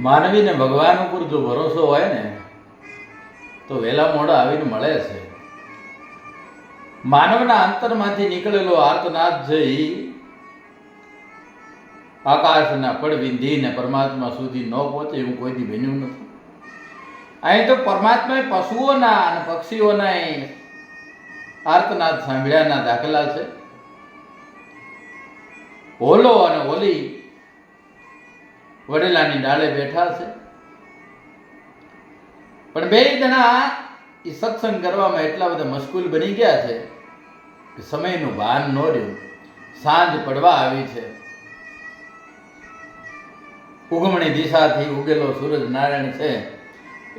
માનવીને ભગવાન ઉપર જો ભરોસો હોય ને તો વહેલા મોડા આવીને મળે છે. માનવના અંતરમાંથી નીકળેલો આર્તનાદ જઈ આકાશના પડ વિંધીને પરમાત્મા સુધી ન પહોંચે એવું કોઈથી બન્યું નથી. અહીં તો પરમાત્માએ પશુઓના અને પક્ષીઓના આર્તનાદ સાંભળ્યાના દાખલા છે. ઓલો અને ઓલી વડેલાની ડાળે બેઠા છે, પણ બે જણા એ સત્સંગ કરવામાં એટલા બધા મશગુલ બની ગયા છે કે સમયનું ભાન ન રહ્યું. સાંજ પડવા આવી છે. ઉગમણી દિશાથી ઉગેલો સૂરજ નારાયણ છે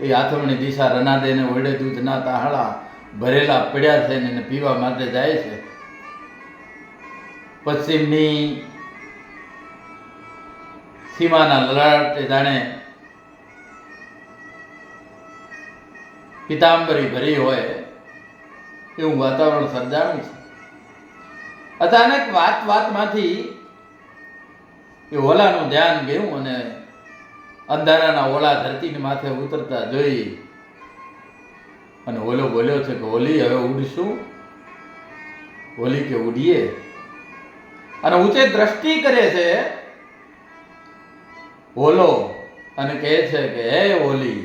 એ આથમણી દિશા રનાદેને ઓરડે દૂધના તાહળા ભરેલા પડ્યા છે ને એને પીવા માટે જાય છે. પશ્ચિમની સીમાના લલાટે જાણે પિતાંબરી ભરી હોય એવું વાતાવરણ સર્જાણું છે. અચાનક વાતમાંથી એ ઓલાનું ધ્યાન ગયું અને અંધારાના ઓલા ધરતીની માથે ઉતરતા જોઈ અને ઓલો બોલ્યો છે કે ઓલી હવે ઉડશું? ઓલી કે ઉડીએ? અને ઊંચે દ્રષ્ટિ કરે છે ઓલો અને કહે છે કે હે ઓલી,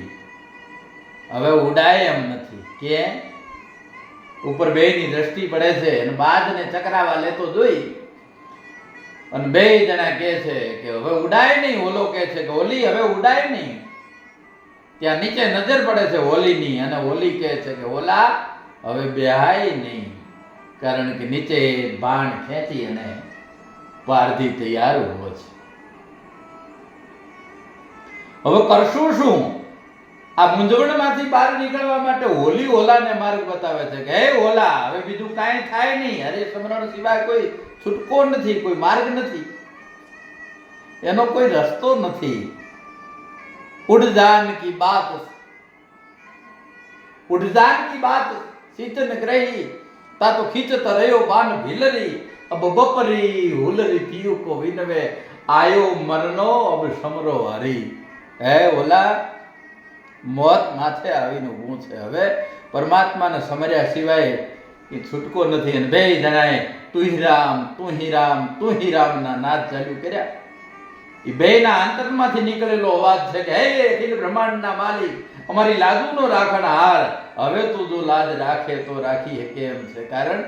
હવે ઉડાય એમ નથી. કે ઉપર બેયની દ્રષ્ટિ પડે છે અને બાજને ચકરાવા લેતો જોઈ અને બે જણા કહે છે કે હવે ઉડાય નહીં. ઓલો કહે છે કે ઓલી હવે ઉડાય નહીં. ત્યાં નીચે નજર પડે છે ઓલીની અને ઓલી કહે છે કે ઓલા હવે બેહાય નહીં, કારણ કે નીચે બાણ ખેંચી અને પારધી તૈયાર ઉભો છે. હવે કરશું શું? આ મૂંઝવણમાંથી બહાર નીકળવા માટે ઓલી ઓલાને માર્ગ બતાવે છે કે હે ઓલા, હવે બીજું કાંઈ થાય નહીં. હરે સમરણ સિવાય કોઈ છૂટકો નથી, કોઈ માર્ગ નથી, એનો કોઈ રસ્તો નથી. ઉડજાન કી બાત સીતન ગ્રહી તા તો ખીચત રહ્યો બાન ભીલરી અબ બપરી હુલરી પીયુ કો વિનવે આયો મરનો અબ સમરો હરી. હે ઓલા, મોત માથે આવીને ઊભું છે. હવે પરમાત્માને સમર્યા સિવાય એ છૂટકો નથી. અને બે જણાએ તું હિ રામ તું હિ રામ તું હિ રામના નાદ ચાલુ કર્યા. એ બેના અંતરમાંથી નીકળેલો અવાજ છે કે હે અખિલ બ્રહ્માંડના માલિક, અમારી લાજુનો રાખણહાર, હવે તું જો લાજ રાખે તો રાખી શકે એમ છે. કારણ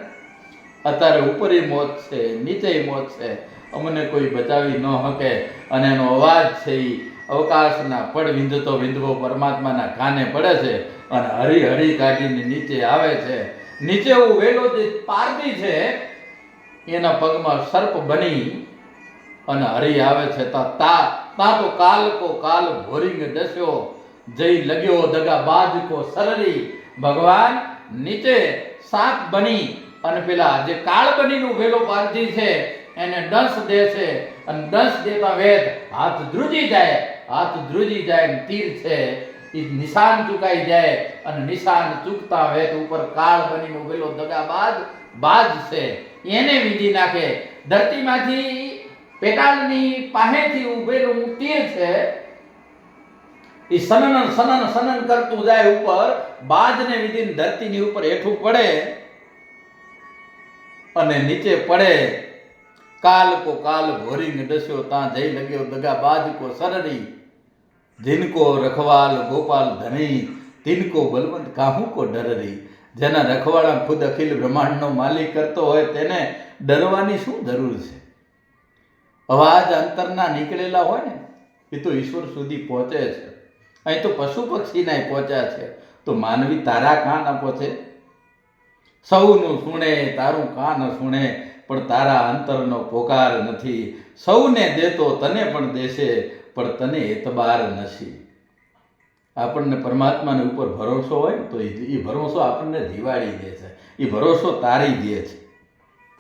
અત્યારે ઉપરી મોત છે, નીચે મોત છે, અમને કોઈ બચાવી ન શકે. અને એનો અવાજ છે એ અવકાશના પડ વિંધવો પરમાત્માના કાને પડે છે અને હરી હરી કાઢીને નીચે આવે છે. નીચે વેલો જે પારધી છે એના પગમાં સર્પ બની અને હરી આવે છે. તા તો કાલ કો કાલ ભોરિંગ દસ્યો જઈ લગ્યો દગા બાજ કો સરરી. ભગવાન નીચે સાપ બની અને પેલા જે કાળ બનીનું વેલો પારધી છે એને ડંસ દે છે અને ડંસ દેતા વેદ હાથ ધ્રુજી જાય ને તીર છે એ નિશાન ચૂકાઈ જાય અને નિશાન ચૂકતા વેદ ઉપર કાળ બનીનો વેલો દગાબાજ બાજ છે એને વીંધી નાખે. ધરતીમાંથી પેટાળની પાસેથી ઉભેલું તીર છે એ સનન કરતું જાય ઉપર, બાજને વિધિને ધરતીની ઉપર હેઠું પડે અને નીચે પડે. કાલ કો કાલ ભોરિંગ ડસ્યો તાં જઈ લગ્યો દગા બાજ કો સરરી. जिनको रखवाल गोपाल धनी तिनको बलवंत काहू को डररी. જેના રખવાળા ખુદ અખિલ બ્રહ્માંડનો માલિક કરતો હોય તેને ડરવાની શું જરૂર છે? અવાજ અંતરના નીકળેલા હોય ને એ તો ઈશ્વર સુધી પહોંચે છે. અહીં તો પશુ પક્ષીના પહોંચ્યા છે, તો માનવી તારા કાન ન પહોંચે? સૌનું સુણે તારું કાન સુણે, પણ તારા અંતરનો પોકાર નથી. સૌને દેતો તને પણ દેશે, પણ તને એતબાર નથી. આપણને પરમાત્માને ઉપર ભરોસો હોય તો એ ભરોસો આપણને દિવાળી દે છે, એ ભરોસો તારી દે છે.